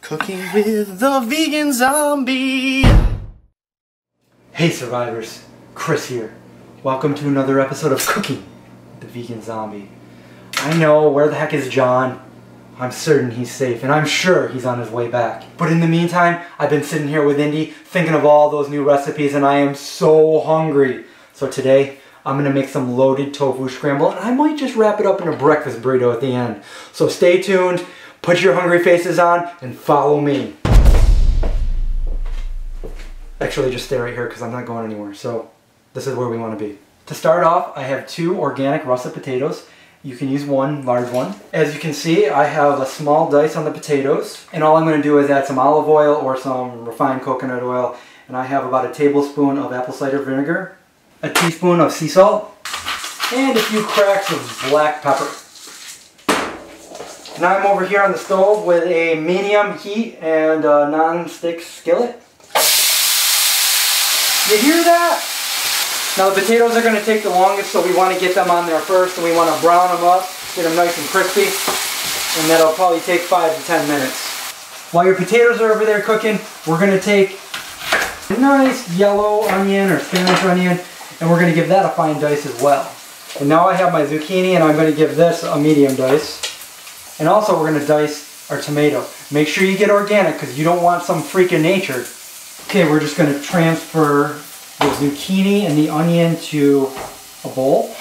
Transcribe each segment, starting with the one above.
Cooking with the vegan zombie. Hey survivors, Chris here. Welcome to another episode of Cooking with the Vegan Zombie. I know, where the heck is John? I'm certain he's safe and I'm sure he's on his way back. But in the meantime, I've been sitting here with Indy thinking of all those new recipes and I am so hungry. So today, I'm gonna make some loaded tofu scramble and I might just wrap it up in a breakfast burrito at the end. So stay tuned. Put your hungry faces on and follow me. Actually, just stay right here because I'm not going anywhere. So this is where we want to be. To start off, I have 2 organic russet potatoes. You can use one large one. As you can see, I have a small dice on the potatoes. And all I'm going to do is add some olive oil or some refined coconut oil. And I have about a tablespoon of apple cider vinegar, a teaspoon of sea salt, and a few cracks of black pepper. Now I'm over here on the stove with a medium heat and a non-stick skillet. You hear that? Now the potatoes are going to take the longest, so we want to get them on there first and we want to brown them up, get them nice and crispy, and that'll probably take 5 to 10 minutes. While your potatoes are over there cooking, we're going to take a nice yellow onion or Spanish onion and we're going to give that a fine dice as well. And now I have my zucchini and I'm going to give this a medium dice. And also we're going to dice our tomato. Make sure you get organic because you don't want some freak of nature. Okay, we're just going to transfer the zucchini and the onion to a bowl.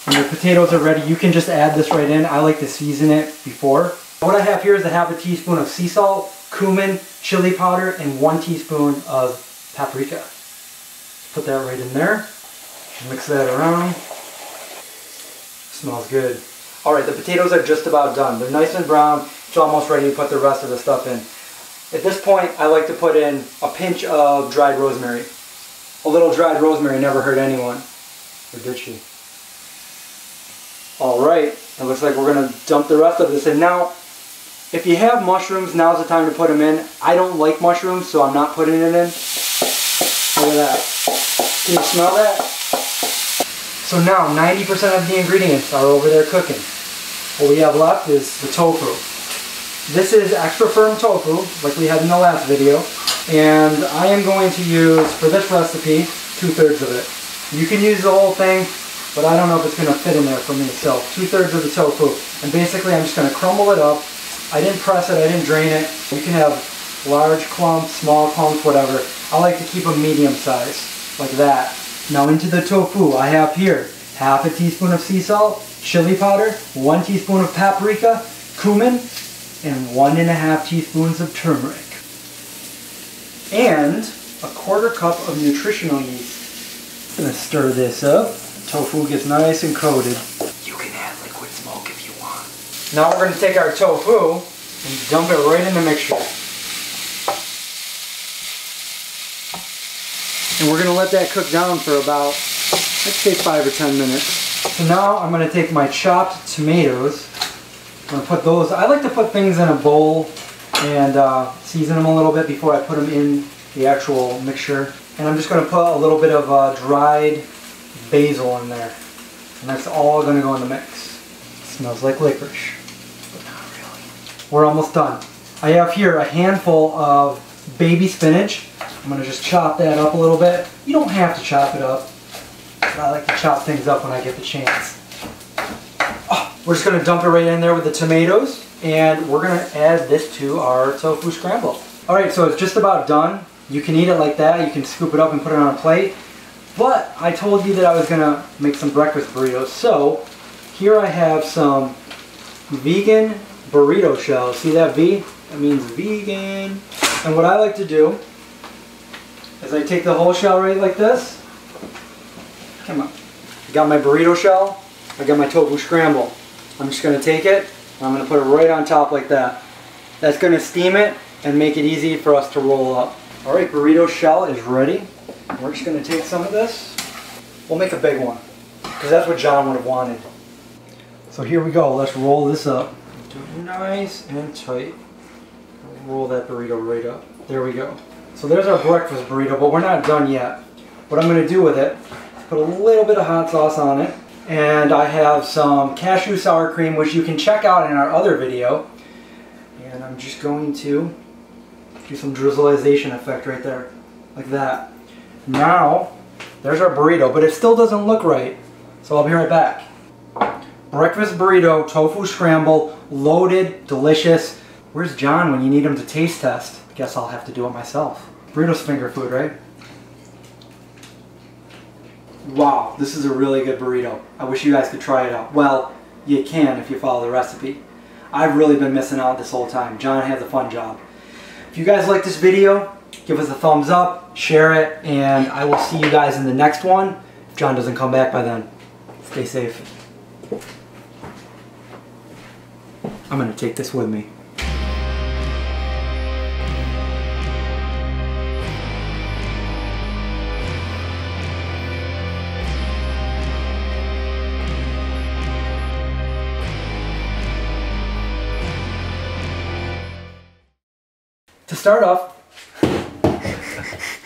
When your potatoes are ready, you can just add this right in. I like to season it before. What I have here is a half a teaspoon of sea salt, cumin, chili powder, and 1 teaspoon of paprika. Put that right in there. Mix that around. Smells good. Alright, the potatoes are just about done. They're nice and brown. It's almost ready to put the rest of the stuff in. At this point, I like to put in a pinch of dried rosemary. A little dried rosemary never hurt anyone. Or did she? Alright, it looks like we're going to dump the rest of this in. Now, if you have mushrooms, now's the time to put them in. I don't like mushrooms, so I'm not putting it in. Look at that. Can you smell that? So now 90% of the ingredients are over there cooking. What we have left is the tofu. This is extra firm tofu, like we had in the last video, and I am going to use, for this recipe, 2/3 of it. You can use the whole thing, but I don't know if it's going to fit in there for me, so 2/3 of the tofu. And basically I'm just going to crumble it up. I didn't press it, I didn't drain it. You can have large clumps, small clumps, whatever. I like to keep them medium size, like that. Now into the tofu, I have here half a teaspoon of sea salt, chili powder, 1 teaspoon of paprika, cumin, and 1.5 teaspoons of turmeric. And a 1/4 cup of nutritional yeast. I'm going to stir this up. Tofu gets nice and coated. You can add liquid smoke if you want. Now we're going to take our tofu and dump it right in the mixture. And we're going to let that cook down for about, let's say 5 or 10 minutes. So now I'm going to take my chopped tomatoes. I'm going to put those, I like to put things in a bowl and season them a little bit before I put them in the actual mixture. And I'm just going to put a little bit of dried basil in there. And that's all going to go in the mix. Smells like licorice, but not really. We're almost done. I have here a handful of baby spinach. I'm going to just chop that up a little bit. You don't have to chop it up, but I like to chop things up when I get the chance. Oh, we're just going to dump it right in there with the tomatoes, and we're going to add this to our tofu scramble. Alright, so it's just about done. You can eat it like that. You can scoop it up and put it on a plate. But I told you that I was going to make some breakfast burritos. So here I have some vegan burrito shells. See that V? That means vegan. And what I like to do is I take the whole shell right like this. Come on. I got my burrito shell. I got my tofu scramble. I'm just going to take it and I'm going to put it right on top like that. That's going to steam it and make it easy for us to roll up. Alright, burrito shell is ready. We're just going to take some of this. We'll make a big one because that's what John would have wanted. So here we go. Let's roll this up. Do it nice and tight. Roll that burrito right up. There we go. So there's our breakfast burrito, but we're not done yet. What I'm going to do with it, put a little bit of hot sauce on it, and I have some cashew sour cream, which you can check out in our other video. And I'm just going to Do some drizzleization effect right there, like that. Now, there's our burrito, but it still doesn't look right, so I'll be right back. Breakfast burrito, tofu scramble, loaded, delicious. Where's John when you need him to taste test? Guess I'll have to do it myself. Burrito's finger food, right? Wow, this is a really good burrito. I wish you guys could try it out. Well, you can if you follow the recipe. I've really been missing out this whole time. John has a fun job. If you guys like this video, give us a thumbs up, share it, and I will see you guys in the next one. If John doesn't come back by then, stay safe. I'm gonna take this with me. To start off,